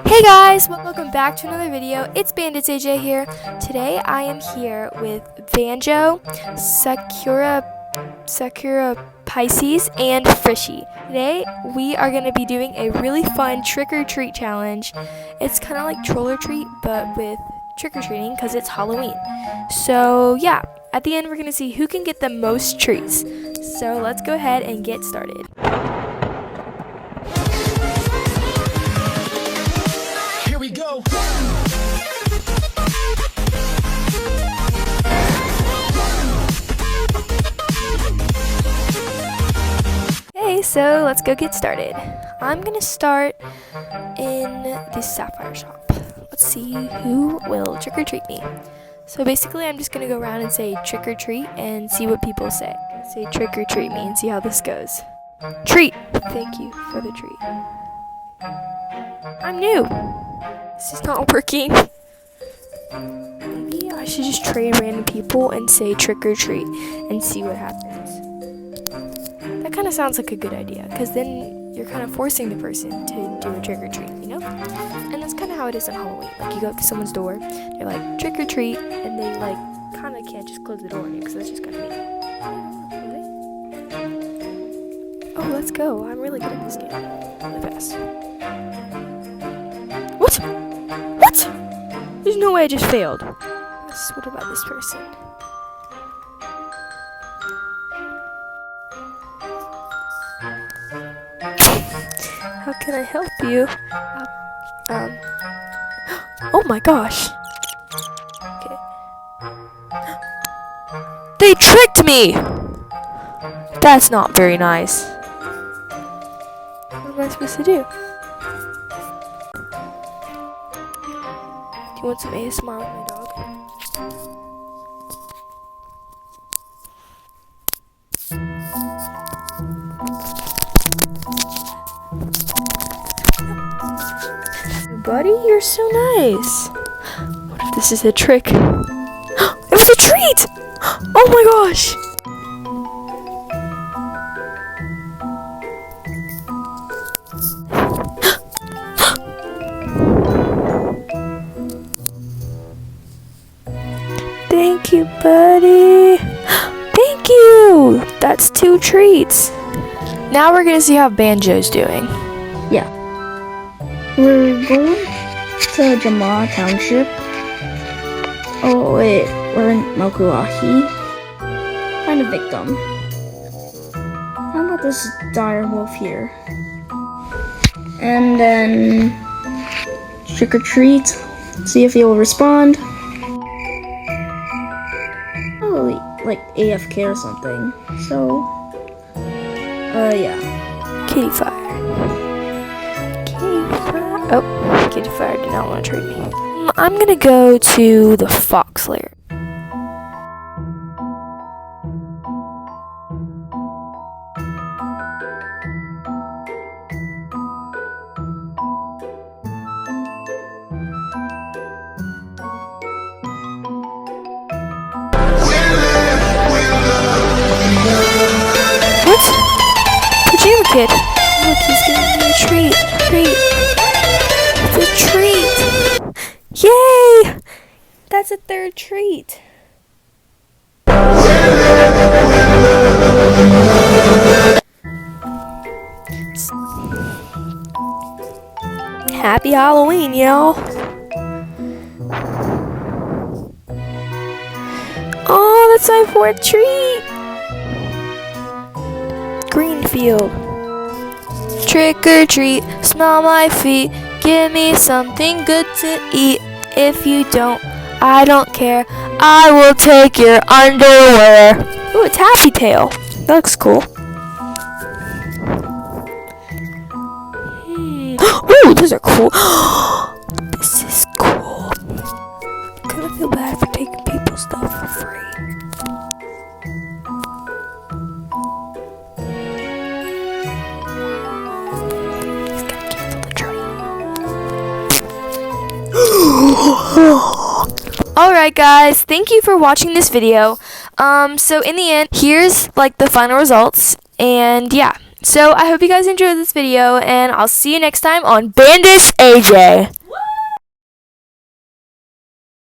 Hey guys, welcome back to another video. It's Bandits AJ here. Today I am here with Banjo, Sakura Pisces, and Frishy. Today we are going to be doing a really fun trick-or-treat challenge. It's kind of like troll-or-treat, but with trick-or-treating because it's Halloween. So yeah, at the end we're going to see who can get the most treats. So let's go ahead and get started. We go. Okay, so let's go get started. I'm gonna start in the Sapphire shop. Let's see who will trick or treat me. So basically I'm just gonna go around and say trick or treat and see what people say. Say trick or treat me and see how this goes. Treat! Thank you for the treat. I'm new. This is not working. Maybe I should just trade random people and say trick or treat and see what happens. That kind of sounds like a good idea, because then you're kind of forcing the person to do a trick or treat, you know? And that's kind of how it is on Halloween. Like, you go up to someone's door, they're like, trick or treat, and they like kind of can't just close the door on you, because that's just kind of mean. Oh, let's go. I'm really good at this game. Really fast. What? What? There's no way I just failed. What about this person? How can I help you? Oh my gosh. Okay. They tricked me! That's not very nice. What am I supposed to do? Do you want some ASMR with my dog? Buddy, you're so nice. What if this is a trick? It was a treat! Oh my gosh! Thank you, buddy. Thank you. That's 2 treats. Now we're gonna see how Banjo's doing. Yeah. We're going to Jama Township. Oh wait, we're in Mokuahi. Find a victim. How about this dire wolf here? And then trick or treat. See if he will respond. Probably like AFK or something. So, yeah. Kitty Fire. Oh, Kitty Fire did not want to trade me. I'm gonna go to the Fox Lair. What? Pajama Kid. Look, he's giving me a treat. It's a treat! Yay! That's a 3rd treat. Happy Halloween, y'all! Oh, that's my 4th treat! Greenfield. Trick or treat, smell my feet, give me something good to eat. If you don't, I don't care, I will take your underwear. Ooh, it's Happy Tail. That looks cool. Ooh, those are cool. This is cool. I kind of feel bad for taking people's stuff for free. Alright guys, thank you for watching this video. So in the end, here's like the final results, and yeah, So I hope you guys enjoyed this video, and I'll see you next time on Bandits AJ.